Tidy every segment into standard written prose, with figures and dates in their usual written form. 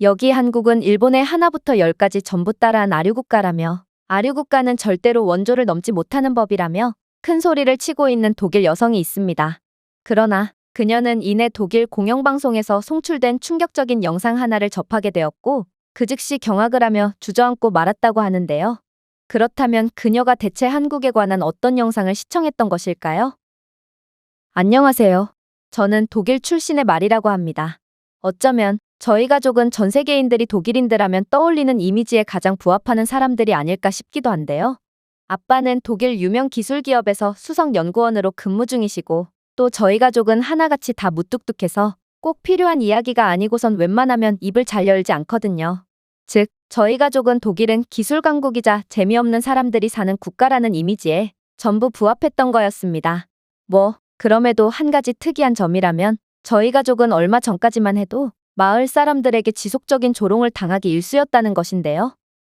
여기 한국은 일본의 하나부터 열까지 전부 따라한 아류국가라며 아류국가는 절대로 원조를 넘지 못하는 법이라며 큰 소리를 치고 있는 독일 여성이 있습니다. 그러나 그녀는 이내 독일 공영방송에서 송출된 충격적인 영상 하나를 접하게 되었고 그 즉시 경악을 하며 주저앉고 말았다고 하는데요. 그렇다면 그녀가 대체 한국에 관한 어떤 영상을 시청했던 것일까요? 안녕하세요. 저는 독일 출신의 말이라고 합니다. 어쩌면 저희 가족은 전 세계인들이 독일인들 하면 떠올리는 이미지에 가장 부합하는 사람들이 아닐까 싶기도 한데요. 아빠는 독일 유명 기술기업에서 수석연구원으로 근무 중이시고 또 저희 가족은 하나같이 다 무뚝뚝해서 꼭 필요한 이야기가 아니고선 웬만하면 입을 잘 열지 않거든요. 즉, 저희 가족은 독일은 기술 강국이자 재미없는 사람들이 사는 국가라는 이미지에 전부 부합했던 거였습니다. 그럼에도 한 가지 특이한 점이라면 저희 가족은 얼마 전까지만 해도 마을 사람들에게 지속적인 조롱을 당하기 일쑤였다는 것인데요.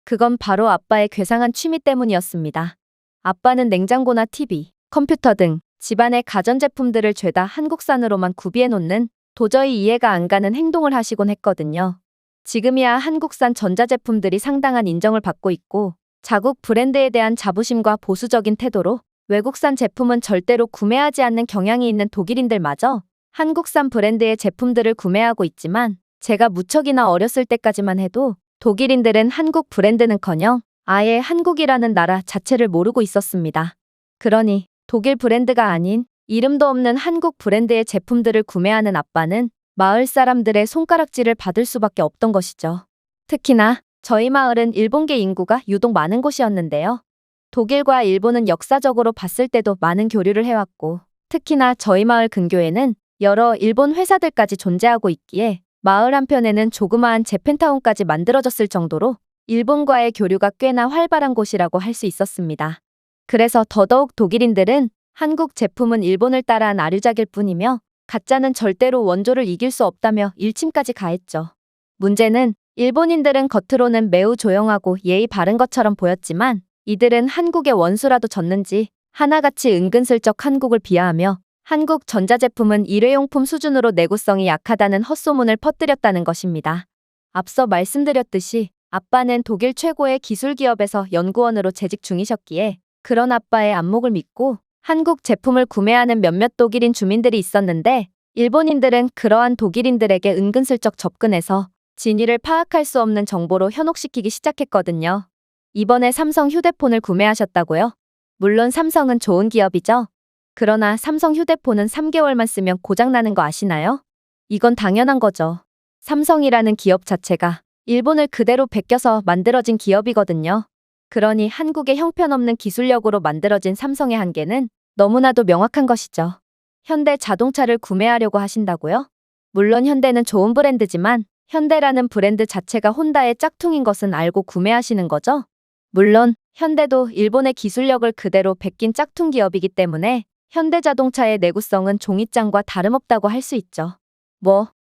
그건 바로 아빠의 괴상한 취미 때문이었습니다. 아빠는 냉장고나 TV, 컴퓨터 등 집안의 가전제품들을 죄다 한국산으로만 구비해 놓는 도저히 이해가 안 가는 행동을 하시곤 했거든요. 지금이야 한국산 전자제품들이 상당한 인정을 받고 있고 자국 브랜드에 대한 자부심과 보수적인 태도로 외국산 제품은 절대로 구매하지 않는 경향이 있는 독일인들마저 한국산 브랜드의 제품들을 구매하고 있지만 제가 무척이나 어렸을 때까지만 해도 독일인들은 한국 브랜드는커녕 아예 한국이라는 나라 자체를 모르고 있었습니다. 그러니 독일 브랜드가 아닌 이름도 없는 한국 브랜드의 제품들을 구매하는 아빠는 마을 사람들의 손가락질을 받을 수밖에 없던 것이죠. 특히나 저희 마을은 일본계 인구가 유독 많은 곳이었는데요. 독일과 일본은 역사적으로 봤을 때도 많은 교류를 해왔고 특히나 저희 마을 근교에는 여러 일본 회사들까지 존재하고 있기에 마을 한편에는 조그마한 재팬타운까지 만들어졌을 정도로 일본과의 교류가 꽤나 활발한 곳이라고 할 수 있었습니다. 그래서 더더욱 독일인들은 한국 제품은 일본을 따라한 아류작일 뿐이며 가짜는 절대로 원조를 이길 수 없다며 일침까지 가했죠. 문제는 일본인들은 겉으로는 매우 조용하고 예의 바른 것처럼 보였지만 이들은 한국의 원수라도 졌는지 하나같이 은근슬쩍 한국을 비하하며 한국 전자제품은 일회용품 수준으로 내구성이 약하다는 헛소문을 퍼뜨렸다는 것입니다. 앞서 말씀드렸듯이 아빠는 독일 최고의 기술기업에서 연구원으로 재직 중이셨기에 그런 아빠의 안목을 믿고 한국 제품을 구매하는 몇몇 독일인 주민들이 있었는데 일본인들은 그러한 독일인들에게 은근슬쩍 접근해서 진위를 파악할 수 없는 정보로 현혹시키기 시작했거든요. 이번에 삼성 휴대폰을 구매하셨다고요? 물론 삼성은 좋은 기업이죠. 그러나 삼성 휴대폰은 3개월만 쓰면 고장나는 거 아시나요? 이건 당연한 거죠. 삼성이라는 기업 자체가 일본을 그대로 베껴서 만들어진 기업이거든요. 그러니 한국의 형편없는 기술력으로 만들어진 삼성의 한계는 너무나도 명확한 것이죠. 현대 자동차를 구매하려고 하신다고요? 물론 현대는 좋은 브랜드지만 현대라는 브랜드 자체가 혼다의 짝퉁인 것은 알고 구매하시는 거죠? 물론 현대도 일본의 기술력을 그대로 베낀 짝퉁 기업이기 때문에 현대자동차의 내구성은 종이장과 다름없다고 할 수 있죠.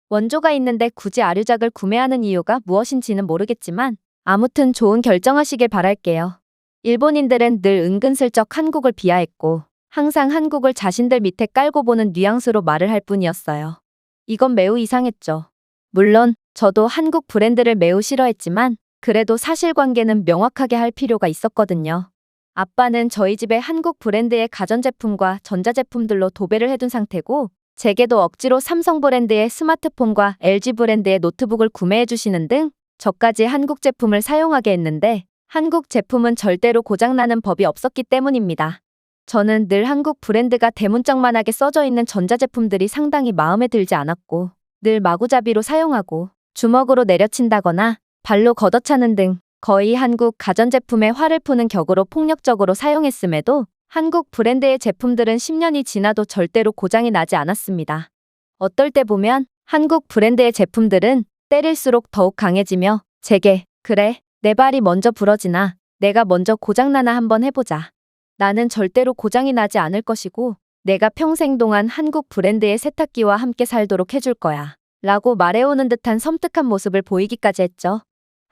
원조가 있는데 굳이 아류작을 구매하는 이유가 무엇인지는 모르겠지만 아무튼 좋은 결정하시길 바랄게요. 일본인들은 늘 은근슬쩍 한국을 비하했고 항상 한국을 자신들 밑에 깔고 보는 뉘앙스로 말을 할 뿐이었어요. 이건 매우 이상했죠. 물론 저도 한국 브랜드를 매우 싫어했지만 그래도 사실관계는 명확하게 할 필요가 있었거든요. 아빠는 저희 집에 한국 브랜드의 가전제품과 전자제품들로 도배를 해둔 상태고 제게도 억지로 삼성 브랜드의 스마트폰과 LG 브랜드의 노트북을 구매해 주시는 등 저까지 한국 제품을 사용하게 했는데 한국 제품은 절대로 고장나는 법이 없었기 때문입니다. 저는 늘 한국 브랜드가 대문짝만하게 써져 있는 전자제품들이 상당히 마음에 들지 않았고 늘 마구잡이로 사용하고 주먹으로 내려친다거나 발로 걷어차는 등 거의 한국 가전제품에 화를 푸는 격으로 폭력적으로 사용했음에도 한국 브랜드의 제품들은 10년이 지나도 절대로 고장이 나지 않았습니다. 어떨 때 보면 한국 브랜드의 제품들은 때릴수록 더욱 강해지며 제게 그래, 내 발이 먼저 부러지나 내가 먼저 고장나나 한번 해보자. 나는 절대로 고장이 나지 않을 것이고 내가 평생 동안 한국 브랜드의 세탁기와 함께 살도록 해줄 거야. 라고 말해오는 듯한 섬뜩한 모습을 보이기까지 했죠.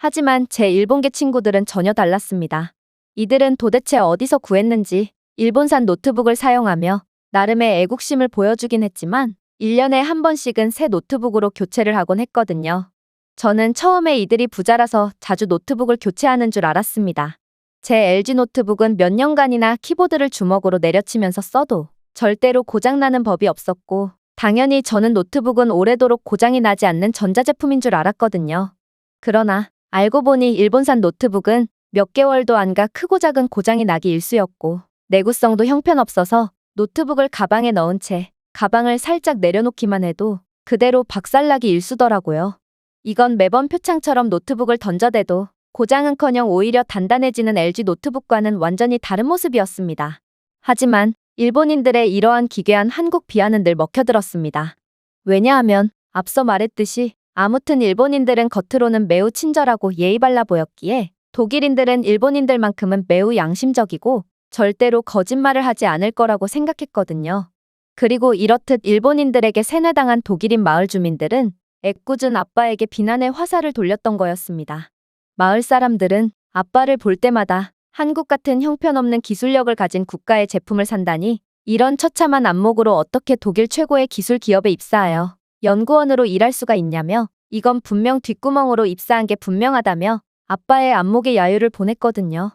하지만 제 일본계 친구들은 전혀 달랐습니다. 이들은 도대체 어디서 구했는지 일본산 노트북을 사용하며 나름의 애국심을 보여주긴 했지만 1년에 한 번씩은 새 노트북으로 교체를 하곤 했거든요. 저는 처음에 이들이 부자라서 자주 노트북을 교체하는 줄 알았습니다. 제 LG 노트북은 몇 년간이나 키보드를 주먹으로 내려치면서 써도 절대로 고장나는 법이 없었고, 당연히 저는 노트북은 오래도록 고장이 나지 않는 전자제품인 줄 알았거든요. 그러나 알고 보니 일본산 노트북은 몇 개월도 안 가 크고 작은 고장이 나기 일쑤였고, 내구성도 형편없어서 노트북을 가방에 넣은 채 가방을 살짝 내려놓기만 해도 그대로 박살나기 일쑤더라고요. 이건 매번 표창처럼 노트북을 던져대도 고장은커녕 오히려 단단해지는 LG 노트북과는 완전히 다른 모습이었습니다. 하지만 일본인들의 이러한 기괴한 한국 비하는 늘 먹혀들었습니다. 왜냐하면 앞서 말했듯이 아무튼 일본인들은 겉으로는 매우 친절하고 예의 발라 보였기에 독일인들은 일본인들만큼은 매우 양심적이고 절대로 거짓말을 하지 않을 거라고 생각했거든요. 그리고 이렇듯 일본인들에게 세뇌당한 독일인 마을 주민들은 애꿎은 아빠에게 비난의 화살을 돌렸던 거였습니다. 마을 사람들은 아빠를 볼 때마다 한국 같은 형편없는 기술력을 가진 국가의 제품을 산다니 이런 처참한 안목으로 어떻게 독일 최고의 기술 기업에 입사하여 연구원으로 일할 수가 있냐며 이건 분명 뒷구멍으로 입사한 게 분명하다며 아빠의 안목의 야유를 보냈거든요.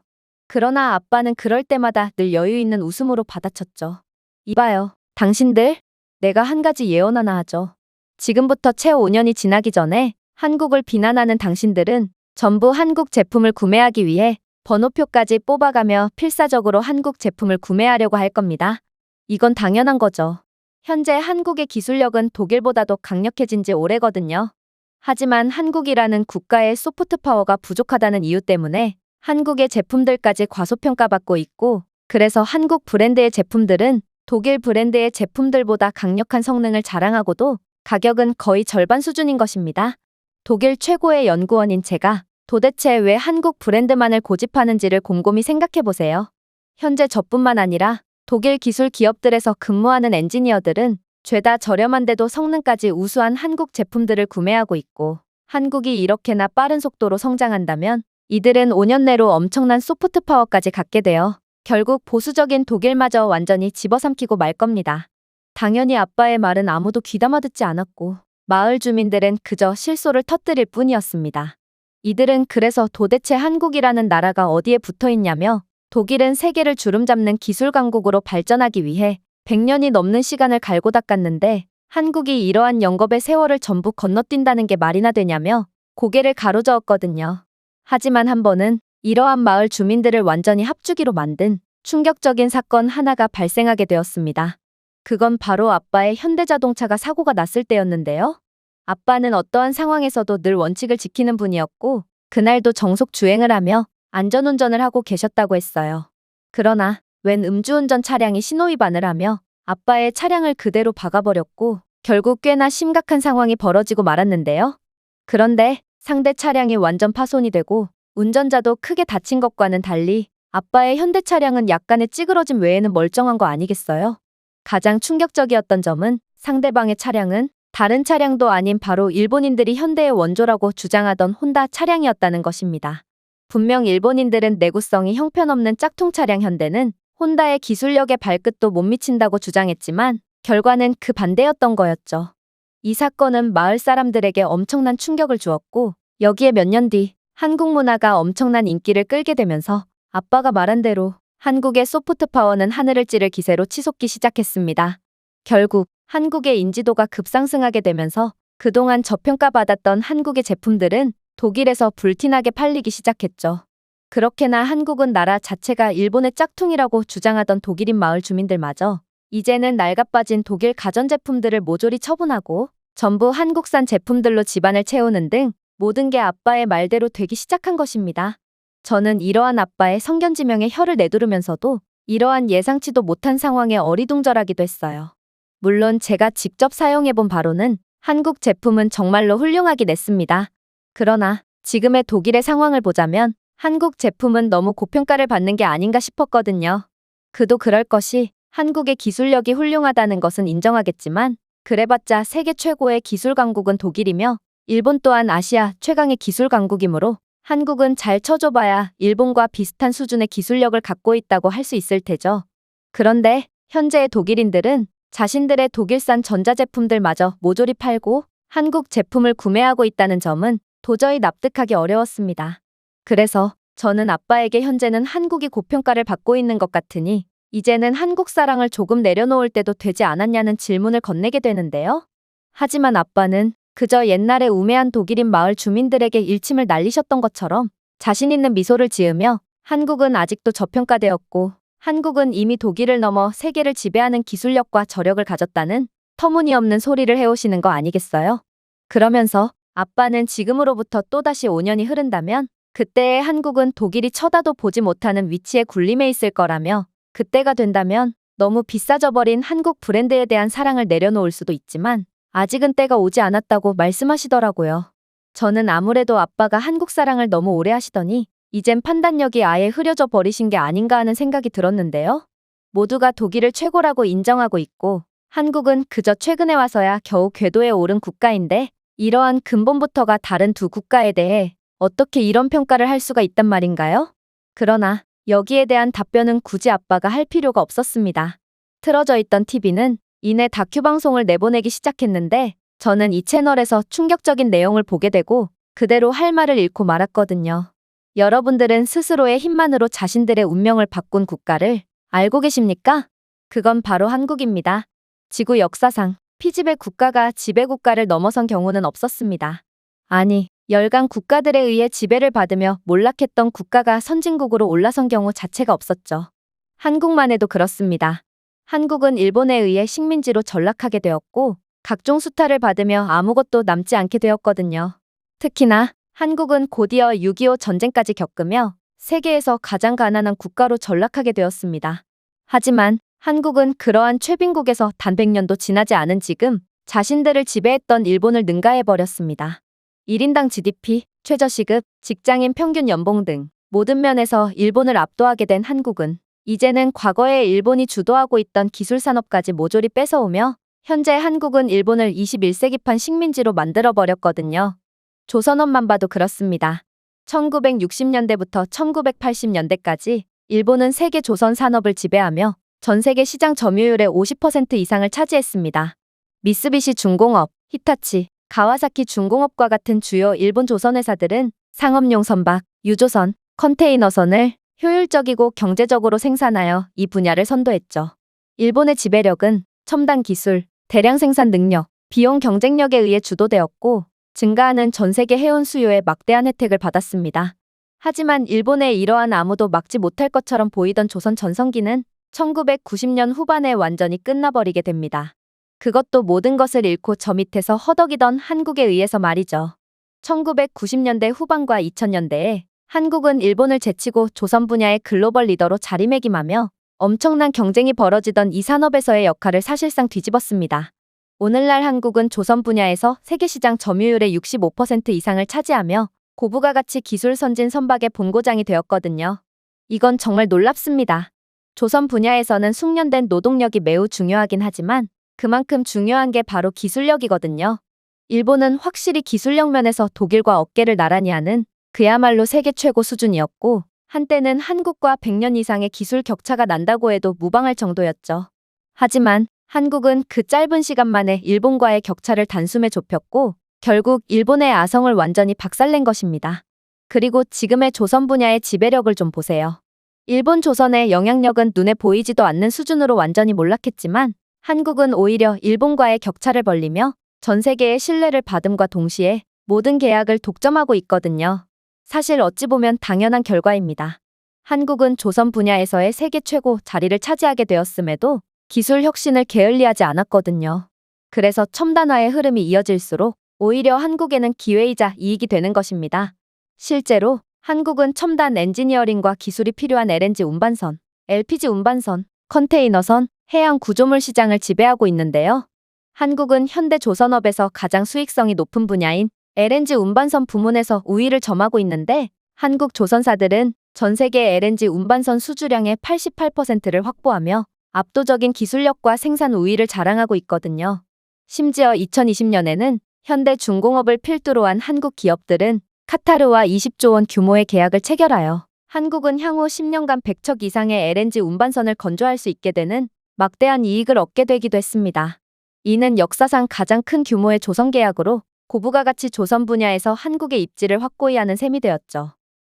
그러나 아빠는 그럴 때마다 늘 여유 있는 웃음으로 받아쳤죠. 이봐요, 당신들, 내가 한 가지 예언 하나 하죠. 지금부터 채 5년이 지나기 전에 한국을 비난하는 당신들은 전부 한국 제품을 구매하기 위해 번호표까지 뽑아가며 필사적으로 한국 제품을 구매하려고 할 겁니다. 이건 당연한 거죠. 현재 한국의 기술력은 독일보다도 강력해진 지 오래거든요. 하지만 한국이라는 국가의 소프트 파워가 부족하다는 이유 때문에 한국의 제품들까지 과소평가받고 있고, 그래서 한국 브랜드의 제품들은 독일 브랜드의 제품들보다 강력한 성능을 자랑하고도 가격은 거의 절반 수준인 것입니다. 독일 최고의 연구원인 제가 도대체 왜 한국 브랜드만을 고집하는지를 곰곰이 생각해보세요. 현재 저뿐만 아니라 독일 기술 기업들에서 근무하는 엔지니어들은 죄다 저렴한데도 성능까지 우수한 한국 제품들을 구매하고 있고, 한국이 이렇게나 빠른 속도로 성장한다면 이들은 5년 내로 엄청난 소프트 파워까지 갖게 되어 결국 보수적인 독일마저 완전히 집어삼키고 말 겁니다. 당연히 아빠의 말은 아무도 귀담아 듣지 않았고 마을 주민들은 그저 실소를 터뜨릴 뿐이었습니다. 이들은 그래서 도대체 한국이라는 나라가 어디에 붙어 있냐며 독일은 세계를 주름잡는 기술 강국으로 발전하기 위해 100년이 넘는 시간을 갈고 닦았는데 한국이 이러한 영겁의 세월을 전부 건너뛴다는 게 말이나 되냐며 고개를 가로저었거든요. 하지만 한 번은 이러한 마을 주민들을 완전히 합주기로 만든 충격적인 사건 하나가 발생하게 되었습니다. 그건 바로 아빠의 현대자동차가 사고가 났을 때였는데요. 아빠는 어떠한 상황에서도 늘 원칙을 지키는 분이었고 그날도 정속 주행을 하며 안전운전을 하고 계셨다고 했어요. 그러나 웬 음주운전 차량이 신호위반을 하며 아빠의 차량을 그대로 박아버렸고 결국 꽤나 심각한 상황이 벌어지고 말았는데요. 그런데 상대 차량이 완전 파손이 되고 운전자도 크게 다친 것과는 달리 아빠의 현대 차량은 약간의 찌그러짐 외에는 멀쩡한 거 아니겠어요? 가장 충격적이었던 점은 상대방의 차량은 다른 차량도 아닌 바로 일본인들이 현대의 원조라고 주장하던 혼다 차량이었다는 것입니다. 분명 일본인들은 내구성이 형편없는 짝퉁 차량 현대는 혼다의 기술력에 발끝도 못 미친다고 주장했지만 결과는 그 반대였던 거였죠. 이 사건은 마을 사람들에게 엄청난 충격을 주었고 여기에 몇 년 뒤 한국 문화가 엄청난 인기를 끌게 되면서 아빠가 말한 대로 한국의 소프트 파워는 하늘을 찌를 기세로 치솟기 시작했습니다. 결국 한국의 인지도가 급상승하게 되면서 그동안 저평가받았던 한국의 제품들은 독일에서 불티나게 팔리기 시작했죠. 그렇게나 한국은 나라 자체가 일본의 짝퉁이라고 주장하던 독일인 마을 주민들마저 이제는 낡아빠진 독일 가전제품들을 모조리 처분하고 전부 한국산 제품들로 집안을 채우는 등 모든 게 아빠의 말대로 되기 시작한 것입니다. 저는 이러한 아빠의 성견지명에 혀를 내두르면서도 이러한 예상치도 못한 상황에 어리둥절하기도 했어요. 물론 제가 직접 사용해본 바로는 한국 제품은 정말로 훌륭하긴 했습니다. 그러나 지금의 독일의 상황을 보자면 한국 제품은 너무 고평가를 받는 게 아닌가 싶었거든요. 그도 그럴 것이 한국의 기술력이 훌륭하다는 것은 인정하겠지만 그래봤자 세계 최고의 기술 강국은 독일이며 일본 또한 아시아 최강의 기술 강국이므로 한국은 잘 쳐줘봐야 일본과 비슷한 수준의 기술력을 갖고 있다고 할 수 있을 테죠. 그런데 현재의 독일인들은 자신들의 독일산 전자제품들마저 모조리 팔고 한국 제품을 구매하고 있다는 점은 도저히 납득하기 어려웠습니다. 그래서 저는 아빠에게 현재는 한국이 고평가를 받고 있는 것 같으니 이제는 한국 사랑을 조금 내려놓을 때도 되지 않았냐는 질문을 건네게 되는데요. 하지만 아빠는 그저 옛날에 우매한 독일인 마을 주민들에게 일침을 날리셨던 것처럼 자신 있는 미소를 지으며 한국은 아직도 저평가되었고 한국은 이미 독일을 넘어 세계를 지배하는 기술력과 저력을 가졌다는 터무니없는 소리를 해오시는 거 아니겠어요? 그러면서 아빠는 지금으로부터 또다시 5년이 흐른다면 그때의 한국은 독일이 쳐다도 보지 못하는 위치에 군림해 있을 거라며 그때가 된다면 너무 비싸져 버린 한국 브랜드에 대한 사랑을 내려놓을 수도 있지만 아직은 때가 오지 않았다고 말씀하시더라고요. 저는 아무래도 아빠가 한국 사랑을 너무 오래 하시더니 이젠 판단력이 아예 흐려져 버리신 게 아닌가 하는 생각이 들었는데요. 모두가 독일을 최고라고 인정하고 있고 한국은 그저 최근에 와서야 겨우 궤도에 오른 국가인데 이러한 근본부터가 다른 두 국가에 대해 어떻게 이런 평가를 할 수가 있단 말인가요? 그러나 여기에 대한 답변은 굳이 아빠가 할 필요가 없었습니다. 틀어져 있던 TV는 이내 다큐 방송을 내보내기 시작했는데 저는 이 채널에서 충격적인 내용을 보게 되고 그대로 할 말을 잃고 말았거든요. 여러분들은 스스로의 힘만으로 자신들의 운명을 바꾼 국가를 알고 계십니까? 그건 바로 한국입니다. 지구 역사상 피지배 국가가 지배국가를 넘어선 경우는 없었습니다. 아니, 열강 국가들에 의해 지배를 받으며 몰락했던 국가가 선진국으로 올라선 경우 자체가 없었죠. 한국만 해도 그렇습니다. 한국은 일본에 의해 식민지로 전락하게 되었고 각종 수탈을 받으며 아무것도 남지 않게 되었거든요. 특히나 한국은 곧이어 6.25 전쟁까지 겪으며 세계에서 가장 가난한 국가로 전락하게 되었습니다. 하지만 한국은 그러한 최빈국에서 단 100년도 지나지 않은 지금 자신들을 지배했던 일본을 능가해버렸습니다. 1인당 GDP, 최저시급, 직장인 평균 연봉 등 모든 면에서 일본을 압도하게 된 한국은 이제는 과거에 일본이 주도하고 있던 기술산업까지 모조리 뺏어오며 현재 한국은 일본을 21세기판 식민지로 만들어버렸거든요. 조선업만 봐도 그렇습니다. 1960년대부터 1980년대까지 일본은 세계 조선 산업을 지배하며 전 세계 시장 점유율의 50% 이상을 차지했습니다. 미쓰비시 중공업, 히타치, 가와사키 중공업과 같은 주요 일본 조선 회사들은 상업용 선박, 유조선, 컨테이너선을 효율적이고 경제적으로 생산하여 이 분야를 선도했죠. 일본의 지배력은 첨단 기술, 대량 생산 능력, 비용 경쟁력에 의해 주도되었고 증가하는 전 세계 해운 수요에 막대한 혜택을 받았습니다. 하지만 일본의 이러한 아무도 막지 못할 것처럼 보이던 조선 전성기는 1990년 후반에 완전히 끝나버리게 됩니다. 그것도 모든 것을 잃고 저 밑에서 허덕이던 한국에 의해서 말이죠. 1990년대 후반과 2000년대에 한국은 일본을 제치고 조선 분야의 글로벌 리더로 자리매김하며 엄청난 경쟁이 벌어지던 이 산업에서의 역할을 사실상 뒤집었습니다. 오늘날 한국은 조선 분야에서 세계시장 점유율의 65% 이상을 차지하며 고부가 가치 기술 선진 선박의 본고장이 되었거든요. 이건 정말 놀랍습니다. 조선 분야에서는 숙련된 노동력이 매우 중요하긴 하지만 그만큼 중요한 게 바로 기술력이거든요. 일본은 확실히 기술력 면에서 독일과 어깨를 나란히 하는 그야말로 세계 최고 수준이었고 한때는 한국과 100년 이상의 기술 격차가 난다고 해도 무방할 정도였죠. 하지만 한국은 그 짧은 시간 만에 일본과의 격차를 단숨에 좁혔고 결국 일본의 아성을 완전히 박살낸 것입니다. 그리고 지금의 조선 분야의 지배력을 좀 보세요. 일본 조선의 영향력은 눈에 보이지도 않는 수준으로 완전히 몰락했지만 한국은 오히려 일본과의 격차를 벌리며 전 세계의 신뢰를 받음과 동시에 모든 계약을 독점하고 있거든요. 사실 어찌 보면 당연한 결과입니다. 한국은 조선 분야에서의 세계 최고 자리를 차지하게 되었음에도 기술 혁신을 게을리하지 않았거든요. 그래서 첨단화의 흐름이 이어질수록 오히려 한국에는 기회이자 이익이 되는 것입니다. 실제로 한국은 첨단 엔지니어링과 기술이 필요한 LNG 운반선, LPG 운반선, 컨테이너선, 해양 구조물 시장을 지배하고 있는데요. 한국은 현대 조선업에서 가장 수익성이 높은 분야인 LNG 운반선 부문에서 우위를 점하고 있는데 한국 조선사들은 전 세계 LNG 운반선 수주량의 88%를 확보하며 압도적인 기술력과 생산 우위를 자랑하고 있거든요. 심지어 2020년에는 현대 중공업을 필두로 한 한국 기업들은 카타르와 20조 원 규모의 계약을 체결하여 한국은 향후 10년간 100척 이상의 LNG 운반선을 건조할 수 있게 되는 막대한 이익을 얻게 되기도 했습니다. 이는 역사상 가장 큰 규모의 조선 계약으로 고부가 같이 조선 분야에서 한국의 입지를 확고히 하는 셈이 되었죠.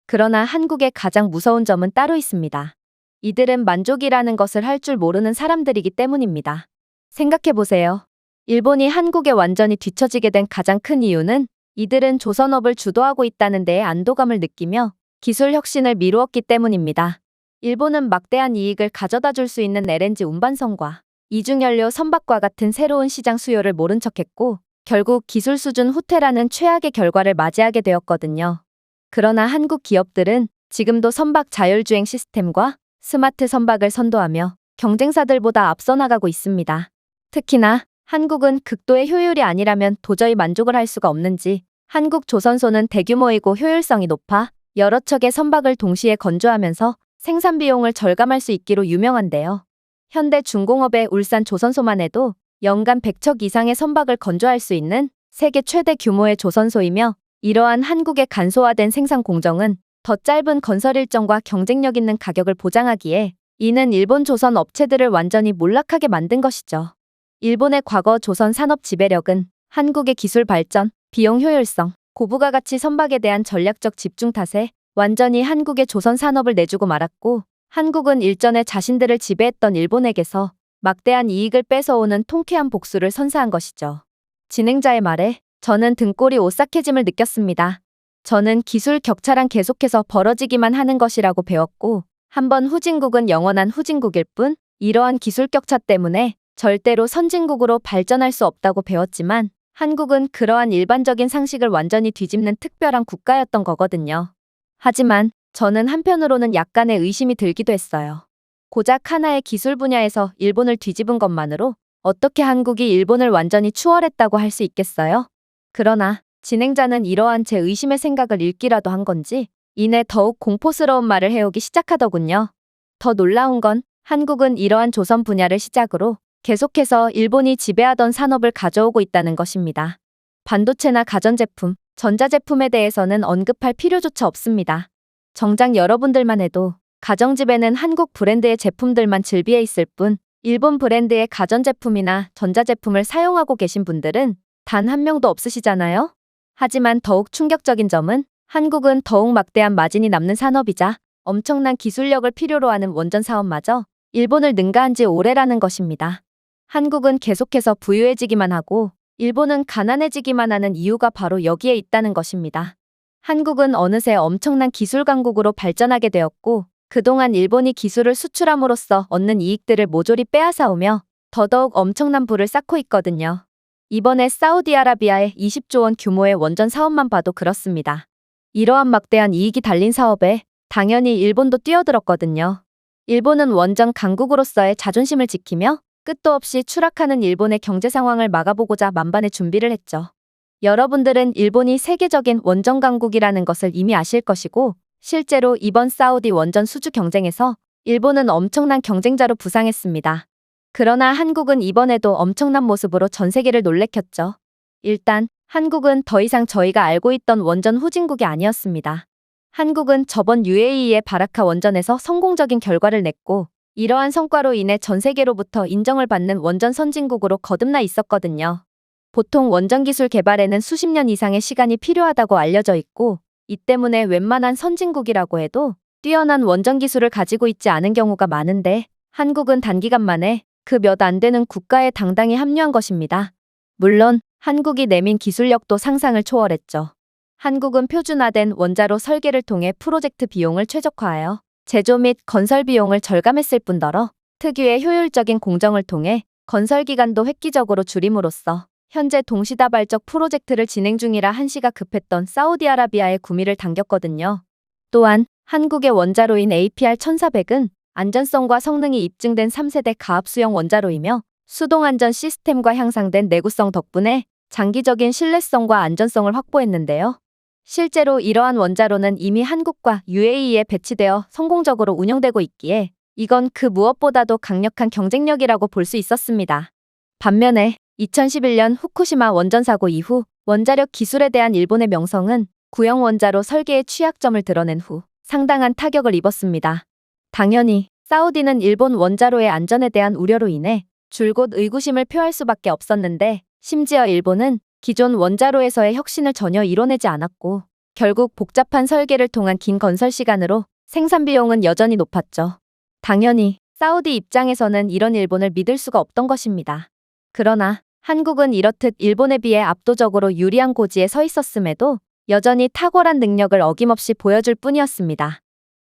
그러나 한국의 가장 무서운 점은 따로 있습니다. 이들은 만족이라는 것을 할 줄 모르는 사람들이기 때문입니다. 생각해보세요. 일본이 한국에 완전히 뒤처지게 된 가장 큰 이유는 이들은 조선업을 주도하고 있다는 데에 안도감을 느끼며 기술 혁신을 미루었기 때문입니다. 일본은 막대한 이익을 가져다 줄 수 있는 LNG 운반선과 이중연료 선박과 같은 새로운 시장 수요를 모른 척했고 결국 기술 수준 후퇴라는 최악의 결과를 맞이하게 되었거든요. 그러나 한국 기업들은 지금도 선박 자율주행 시스템과 스마트 선박을 선도하며 경쟁사들보다 앞서 나가고 있습니다. 특히나 한국은 극도의 효율이 아니라면 도저히 만족을 할 수가 없는지 한국 조선소는 대규모이고 효율성이 높아 여러 척의 선박을 동시에 건조하면서 생산 비용을 절감할 수 있기로 유명한데요. 현대 중공업의 울산 조선소만 해도 연간 100척 이상의 선박을 건조할 수 있는 세계 최대 규모의 조선소이며 이러한 한국의 간소화된 생산 공정은 더 짧은 건설 일정과 경쟁력 있는 가격을 보장하기에 이는 일본 조선 업체들을 완전히 몰락하게 만든 것이죠. 일본의 과거 조선 산업 지배력은 한국의 기술 발전, 비용 효율성, 고부가 가치 선박에 대한 전략적 집중 탓에 완전히 한국의 조선 산업을 내주고 말았고 한국은 일전에 자신들을 지배했던 일본에게서 막대한 이익을 뺏어오는 통쾌한 복수를 선사한 것이죠. 진행자의 말에 저는 등골이 오싹해짐을 느꼈습니다. 저는 기술 격차란 계속해서 벌어지기만 하는 것이라고 배웠고 한번 후진국은 영원한 후진국일 뿐 이러한 기술 격차 때문에 절대로 선진국으로 발전할 수 없다고 배웠지만 한국은 그러한 일반적인 상식을 완전히 뒤집는 특별한 국가였던 거거든요. 하지만 저는 한편으로는 약간의 의심이 들기도 했어요. 고작 하나의 기술 분야에서 일본을 뒤집은 것만으로 어떻게 한국이 일본을 완전히 추월했다고 할 수 있겠어요? 그러나 진행자는 이러한 제 의심의 생각을 읽기라도 한 건지 이내 더욱 공포스러운 말을 해오기 시작하더군요. 더 놀라운 건 한국은 이러한 조선 분야를 시작으로 계속해서 일본이 지배하던 산업을 가져오고 있다는 것입니다. 반도체나 가전제품, 전자제품에 대해서는 언급할 필요조차 없습니다. 정작 여러분들만 해도 가정집에는 한국 브랜드의 제품들만 즐비해 있을 뿐 일본 브랜드의 가전제품이나 전자제품을 사용하고 계신 분들은 단 한 명도 없으시잖아요? 하지만 더욱 충격적인 점은 한국은 더욱 막대한 마진이 남는 산업이자 엄청난 기술력을 필요로 하는 원전 사업마저 일본을 능가한 지 오래라는 것입니다. 한국은 계속해서 부유해지기만 하고 일본은 가난해지기만 하는 이유가 바로 여기에 있다는 것입니다. 한국은 어느새 엄청난 기술 강국으로 발전하게 되었고 그동안 일본이 기술을 수출함으로써 얻는 이익들을 모조리 빼앗아오며 더더욱 엄청난 부를 쌓고 있거든요. 이번에 사우디아라비아의 20조 원 규모의 원전 사업만 봐도 그렇습니다. 이러한 막대한 이익이 달린 사업에 당연히 일본도 뛰어들었거든요. 일본은 원전 강국으로서의 자존심을 지키며 끝도 없이 추락하는 일본의 경제 상황을 막아보고자 만반의 준비를 했죠. 여러분들은 일본이 세계적인 원전 강국이라는 것을 이미 아실 것이고 실제로 이번 사우디 원전 수주 경쟁에서 일본은 엄청난 경쟁자로 부상했습니다. 그러나 한국은 이번에도 엄청난 모습으로 전 세계를 놀래켰죠. 일단 한국은 더 이상 저희가 알고 있던 원전 후진국이 아니었습니다. 한국은 저번 UAE의 바라카 원전에서 성공적인 결과를 냈고 이러한 성과로 인해 전 세계로부터 인정을 받는 원전 선진국으로 거듭나 있었거든요. 보통 원전 기술 개발에는 수십 년 이상의 시간이 필요하다고 알려져 있고 이 때문에 웬만한 선진국이라고 해도 뛰어난 원전 기술을 가지고 있지 않은 경우가 많은데 한국은 단기간 만에 그 몇 안 되는 국가에 당당히 합류한 것입니다. 물론 한국이 내민 기술력도 상상을 초월했죠. 한국은 표준화된 원자로 설계를 통해 프로젝트 비용을 최적화하여 제조 및 건설 비용을 절감했을 뿐더러 특유의 효율적인 공정을 통해 건설 기간도 획기적으로 줄임으로써 현재 동시다발적 프로젝트를 진행 중이라 한시가 급했던 사우디아라비아의 구미를 당겼거든요. 또한 한국의 원자로인 APR-1400은 안전성과 성능이 입증된 3세대 가압수형 원자로이며 수동안전 시스템과 향상된 내구성 덕분에 장기적인 신뢰성과 안전성을 확보했는데요. 실제로 이러한 원자로는 이미 한국과 UAE에 배치되어 성공적으로 운영되고 있기에 이건 그 무엇보다도 강력한 경쟁력이라고 볼 수 있었습니다. 반면에 2011년 후쿠시마 원전 사고 이후 원자력 기술에 대한 일본의 명성은 구형 원자로 설계의 취약점을 드러낸 후 상당한 타격을 입었습니다. 당연히 사우디는 일본 원자로의 안전에 대한 우려로 인해 줄곧 의구심을 표할 수밖에 없었는데 심지어 일본은 기존 원자로에서의 혁신을 전혀 이뤄내지 않았고 결국 복잡한 설계를 통한 긴 건설 시간으로 생산 비용은 여전히 높았죠. 당연히 사우디 입장에서는 이런 일본을 믿을 수가 없던 것입니다. 그러나 한국은 이렇듯 일본에 비해 압도적으로 유리한 고지에 서 있었음에도 여전히 탁월한 능력을 어김없이 보여줄 뿐이었습니다.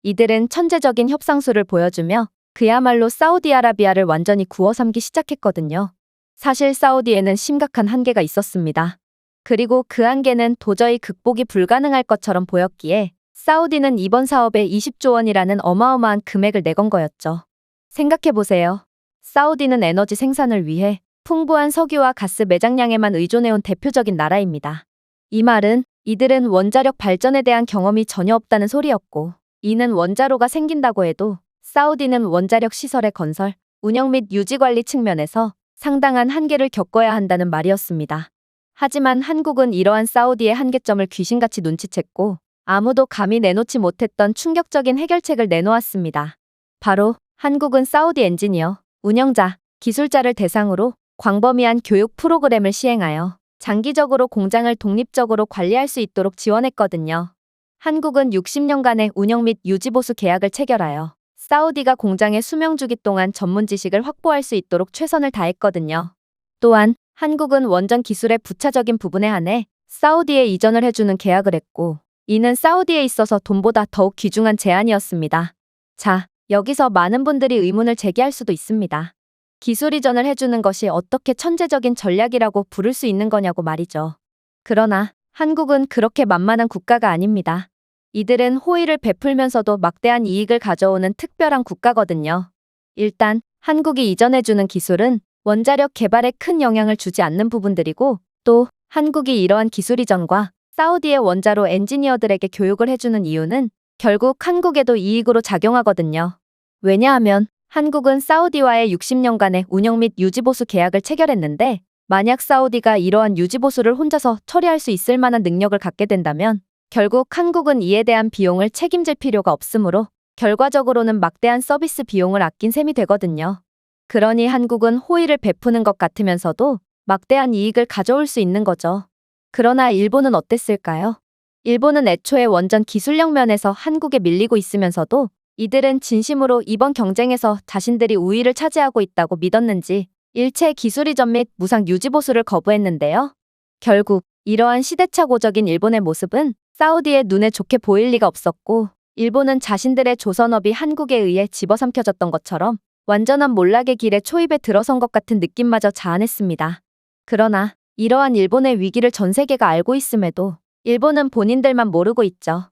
이들은 천재적인 협상수를 보여주며 그야말로 사우디아라비아를 완전히 구워 삼기 시작했거든요. 사실 사우디에는 심각한 한계가 있었습니다. 그리고 그 한계는 도저히 극복이 불가능할 것처럼 보였기에 사우디는 이번 사업에 20조 원이라는 어마어마한 금액을 내건 거였죠. 생각해보세요. 사우디는 에너지 생산을 위해 풍부한 석유와 가스 매장량에만 의존해온 대표적인 나라입니다. 이 말은 이들은 원자력 발전에 대한 경험이 전혀 없다는 소리였고, 이는 원자로가 생긴다고 해도 사우디는 원자력 시설의 건설, 운영 및 유지 관리 측면에서 상당한 한계를 겪어야 한다는 말이었습니다. 하지만 한국은 이러한 사우디의 한계점을 귀신같이 눈치챘고 아무도 감히 내놓지 못했던 충격적인 해결책을 내놓았습니다. 바로 한국은 사우디 엔지니어, 운영자, 기술자를 대상으로 광범위한 교육 프로그램을 시행하여 장기적으로 공장을 독립적으로 관리할 수 있도록 지원했거든요. 한국은 60년간의 운영 및 유지보수 계약을 체결하여 사우디가 공장의 수명주기 동안 전문 지식을 확보할 수 있도록 최선을 다했거든요. 또한 한국은 원전 기술의 부차적인 부분에 한해 사우디에 이전을 해주는 계약을 했고, 이는 사우디에 있어서 돈보다 더욱 귀중한 제안이었습니다. 자, 여기서 많은 분들이 의문을 제기할 수도 있습니다. 기술 이전을 해주는 것이 어떻게 천재적인 전략이라고 부를 수 있는 거냐고 말이죠. 그러나 한국은 그렇게 만만한 국가가 아닙니다. 이들은 호의를 베풀면서도 막대한 이익을 가져오는 특별한 국가거든요. 일단 한국이 이전해주는 기술은 원자력 개발에 큰 영향을 주지 않는 부분들이고, 또 한국이 이러한 기술 이전과 사우디의 원자로 엔지니어들에게 교육을 해주는 이유는 결국 한국에도 이익으로 작용하거든요. 왜냐하면 한국은 사우디와의 60년간의 운영 및 유지보수 계약을 체결했는데, 만약 사우디가 이러한 유지보수를 혼자서 처리할 수 있을 만한 능력을 갖게 된다면 결국 한국은 이에 대한 비용을 책임질 필요가 없으므로 결과적으로는 막대한 서비스 비용을 아낀 셈이 되거든요. 그러니 한국은 호의를 베푸는 것 같으면서도 막대한 이익을 가져올 수 있는 거죠. 그러나 일본은 어땠을까요? 일본은 애초에 원전 기술력 면에서 한국에 밀리고 있으면서도 이들은 진심으로 이번 경쟁에서 자신들이 우위를 차지하고 있다고 믿었는지 일체 기술 이전 및 무상 유지보수를 거부했는데요. 결국 이러한 시대착오적인 일본의 모습은 사우디의 눈에 좋게 보일 리가 없었고, 일본은 자신들의 조선업이 한국에 의해 집어삼켜졌던 것처럼 완전한 몰락의 길에 초입에 들어선 것 같은 느낌마저 자아냈습니다. 그러나 이러한 일본의 위기를 전 세계가 알고 있음에도 일본은 본인들만 모르고 있죠.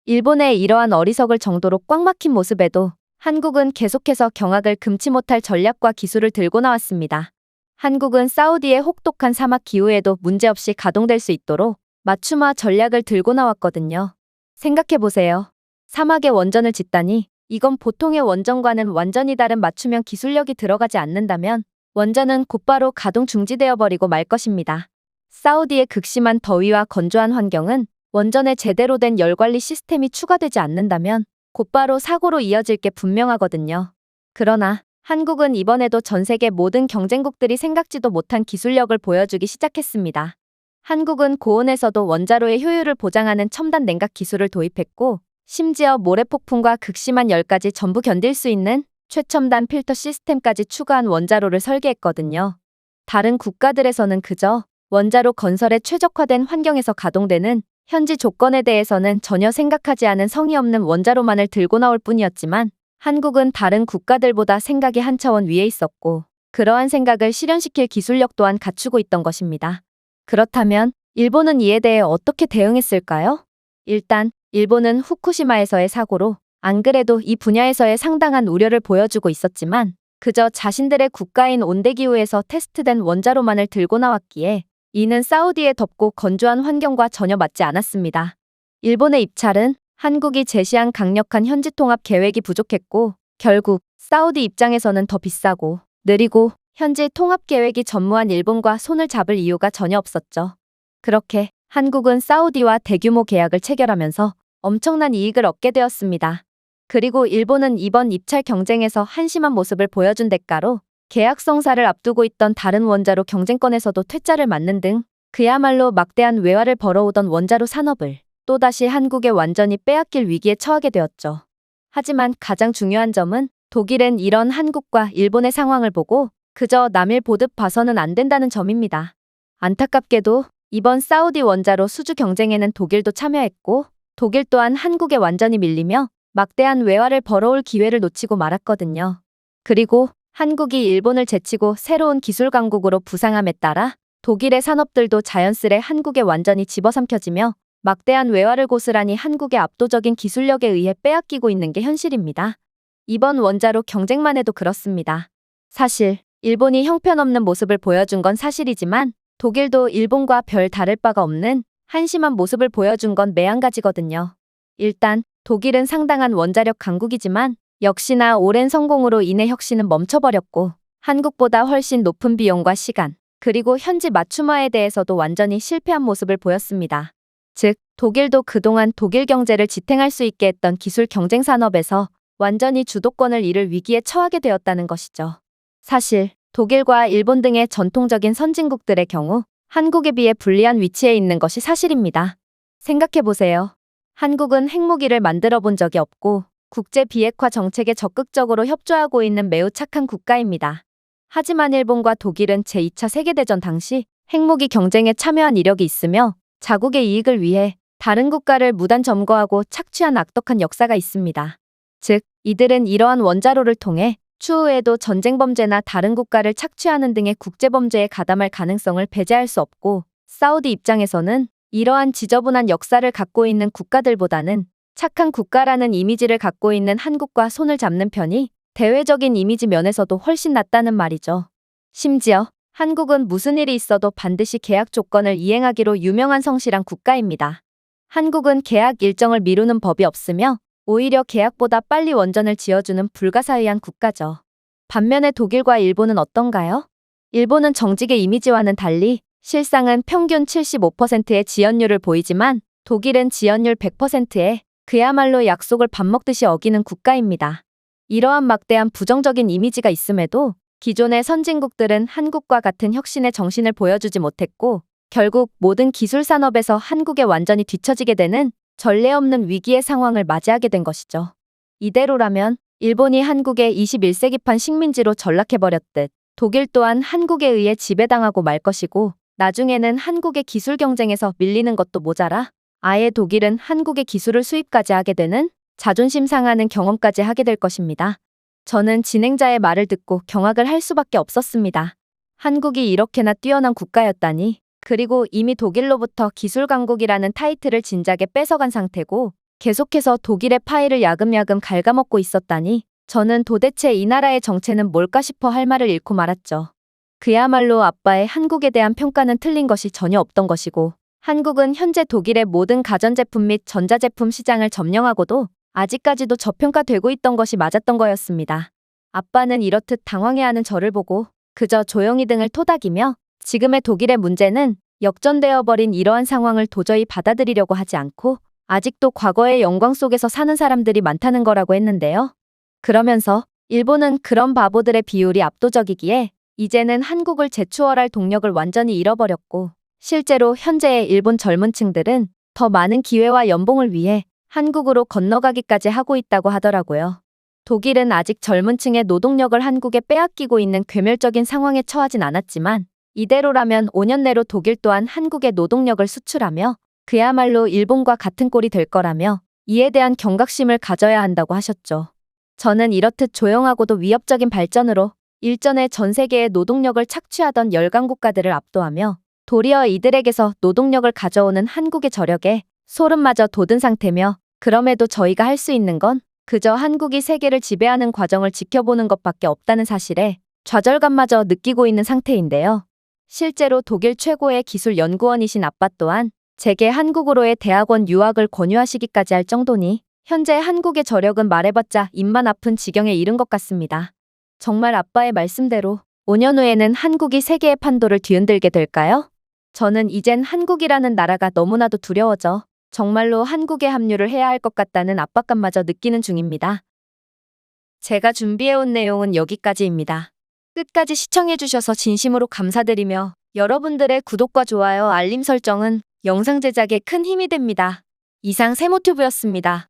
일본의 이러한 어리석을 정도로 꽉 막힌 모습에도 한국은 계속해서 경악을 금치 못할 전략과 기술을 들고 나왔습니다. 한국은 사우디의 혹독한 사막 기후에도 문제없이 가동될 수 있도록 맞춤화 전략을 들고 나왔거든요. 생각해보세요. 사막에 원전을 짓다니, 이건 보통의 원전과는 완전히 다른 맞춤형 기술력이 들어가지 않는다면 원전은 곧바로 가동 중지되어 버리고 말 것입니다. 사우디의 극심한 더위와 건조한 환경은 원전에 제대로 된 열관리 시스템이 추가되지 않는다면 곧바로 사고로 이어질 게 분명하거든요. 그러나 한국은 이번에도 전 세계 모든 경쟁국들이 생각지도 못한 기술력을 보여주기 시작했습니다. 한국은 고온에서도 원자로의 효율을 보장하는 첨단 냉각 기술을 도입했고, 심지어 모래폭풍과 극심한 열까지 전부 견딜 수 있는 최첨단 필터 시스템까지 추가한 원자로를 설계했거든요. 다른 국가들에서는 그저 원자로 건설에 최적화된 환경에서 가동되는 현지 조건에 대해서는 전혀 생각하지 않은 성의 없는 원자로만을 들고 나올 뿐이었지만, 한국은 다른 국가들보다 생각이 한 차원 위에 있었고, 그러한 생각을 실현시킬 기술력 또한 갖추고 있던 것입니다. 그렇다면 일본은 이에 대해 어떻게 대응했을까요? 일단 일본은 후쿠시마에서의 사고로 안 그래도 이 분야에서의 상당한 우려를 보여주고 있었지만, 그저 자신들의 국가인 온대기후에서 테스트된 원자로만을 들고 나왔기에 이는 사우디의 덥고 건조한 환경과 전혀 맞지 않았습니다. 일본의 입찰은 한국이 제시한 강력한 현지 통합 계획이 부족했고, 결국 사우디 입장에서는 더 비싸고 느리고 현지 통합 계획이 전무한 일본과 손을 잡을 이유가 전혀 없었죠. 그렇게 한국은 사우디와 대규모 계약을 체결하면서 엄청난 이익을 얻게 되었습니다. 그리고 일본은 이번 입찰 경쟁에서 한심한 모습을 보여준 대가로 계약 성사를 앞두고 있던 다른 원자로 경쟁권에서도 퇴짜를 맞는 등 그야말로 막대한 외화를 벌어오던 원자로 산업을 또다시 한국에 완전히 빼앗길 위기에 처하게 되었죠. 하지만 가장 중요한 점은 독일은 이런 한국과 일본의 상황을 보고 그저 남일 보듯 봐서는 안 된다는 점입니다. 안타깝게도 이번 사우디 원자로 수주 경쟁에는 독일도 참여했고 독일 또한 한국에 완전히 밀리며 막대한 외화를 벌어올 기회를 놓치고 말았거든요. 그리고 한국이 일본을 제치고 새로운 기술 강국으로 부상함에 따라 독일의 산업들도 자연스레 한국에 완전히 집어삼켜지며 막대한 외화를 고스란히 한국의 압도적인 기술력에 의해 빼앗기고 있는 게 현실입니다. 이번 원자로 경쟁만 해도 그렇습니다. 사실 일본이 형편없는 모습을 보여준 건 사실이지만 독일도 일본과 별 다를 바가 없는 한심한 모습을 보여준 건 매한가지거든요. 일단 독일은 상당한 원자력 강국이지만 역시나 오랜 성공으로 인해 혁신은 멈춰버렸고 한국보다 훨씬 높은 비용과 시간, 그리고 현지 맞춤화에 대해서도 완전히 실패한 모습을 보였습니다. 즉, 독일도 그동안 독일 경제를 지탱할 수 있게 했던 기술 경쟁 산업에서 완전히 주도권을 잃을 위기에 처하게 되었다는 것이죠. 사실 독일과 일본 등의 전통적인 선진국들의 경우 한국에 비해 불리한 위치에 있는 것이 사실입니다. 생각해보세요. 한국은 핵무기를 만들어 본 적이 없고 국제 비핵화 정책에 적극적으로 협조하고 있는 매우 착한 국가입니다. 하지만 일본과 독일은 제2차 세계대전 당시 핵무기 경쟁에 참여한 이력이 있으며 자국의 이익을 위해 다른 국가를 무단 점거하고 착취한 악독한 역사가 있습니다. 즉, 이들은 이러한 원자로를 통해 추후에도 전쟁 범죄나 다른 국가를 착취하는 등의 국제범죄에 가담할 가능성을 배제할 수 없고 사우디 입장에서는 이러한 지저분한 역사를 갖고 있는 국가들보다는 착한 국가라는 이미지를 갖고 있는 한국과 손을 잡는 편이 대외적인 이미지 면에서도 훨씬 낫다는 말이죠. 심지어 한국은 무슨 일이 있어도 반드시 계약 조건을 이행하기로 유명한 성실한 국가입니다. 한국은 계약 일정을 미루는 법이 없으며 오히려 계약보다 빨리 원전을 지어주는 불가사의한 국가죠. 반면에 독일과 일본은 어떤가요? 일본은 정직의 이미지와는 달리 실상은 평균 75%의 지연율을 보이지만 독일은 지연율 100%에 그야말로 약속을 밥 먹듯이 어기는 국가입니다. 이러한 막대한 부정적인 이미지가 있음에도 기존의 선진국들은 한국과 같은 혁신의 정신을 보여주지 못했고 결국 모든 기술 산업에서 한국에 완전히 뒤처지게 되는 전례 없는 위기의 상황을 맞이하게 된 것이죠. 이대로라면 일본이 한국의 21세기판 식민지로 전락해버렸듯 독일 또한 한국에 의해 지배당하고 말 것이고 나중에는 한국의 기술 경쟁에서 밀리는 것도 모자라 아예 독일은 한국의 기술을 수입까지 하게 되는 자존심 상하는 경험까지 하게 될 것입니다. 저는 진행자의 말을 듣고 경악을 할 수밖에 없었습니다. 한국이 이렇게나 뛰어난 국가였다니, 그리고 이미 독일로부터 기술 강국이라는 타이틀을 진작에 뺏어간 상태고 계속해서 독일의 파이를 야금야금 갉아먹고 있었다니 저는 도대체 이 나라의 정체는 뭘까 싶어 할 말을 잃고 말았죠. 그야말로 아빠의 한국에 대한 평가는 틀린 것이 전혀 없던 것이고 한국은 현재 독일의 모든 가전제품 및 전자제품 시장을 점령하고도 아직까지도 저평가되고 있던 것이 맞았던 거였습니다. 아빠는 이렇듯 당황해하는 저를 보고 그저 조용히 등을 토닥이며 지금의 독일의 문제는 역전되어 버린 이러한 상황을 도저히 받아들이려고 하지 않고 아직도 과거의 영광 속에서 사는 사람들이 많다는 거라고 했는데요. 그러면서 일본은 그런 바보들의 비율이 압도적이기에 이제는 한국을 재추월할 동력을 완전히 잃어버렸고 실제로 현재의 일본 젊은 층들은 더 많은 기회와 연봉을 위해 한국으로 건너가기까지 하고 있다고 하더라고요. 독일은 아직 젊은 층의 노동력을 한국에 빼앗기고 있는 괴멸적인 상황에 처하진 않았지만 이대로라면 5년 내로 독일 또한 한국의 노동력을 수출하며 그야말로 일본과 같은 꼴이 될 거라며 이에 대한 경각심을 가져야 한다고 하셨죠. 저는 이렇듯 조용하고도 위협적인 발전으로 일전에 전 세계의 노동력을 착취하던 열강 국가들을 압도하며 도리어 이들에게서 노동력을 가져오는 한국의 저력에 소름마저 돋은 상태며 그럼에도 저희가 할 수 있는 건 그저 한국이 세계를 지배하는 과정을 지켜보는 것밖에 없다는 사실에 좌절감마저 느끼고 있는 상태인데요. 실제로 독일 최고의 기술 연구원이신 아빠 또한 제게 한국으로의 대학원 유학을 권유하시기까지 할 정도니 현재 한국의 저력은 말해봤자 입만 아픈 지경에 이른 것 같습니다. 정말 아빠의 말씀대로 5년 후에는 한국이 세계의 판도를 뒤흔들게 될까요? 저는 이젠 한국이라는 나라가 너무나도 두려워져 정말로 한국에 합류를 해야 할 것 같다는 압박감마저 느끼는 중입니다. 제가 준비해온 내용은 여기까지입니다. 끝까지 시청해주셔서 진심으로 감사드리며 여러분들의 구독과 좋아요, 알림 설정은 영상 제작에 큰 힘이 됩니다. 이상 세모튜브였습니다.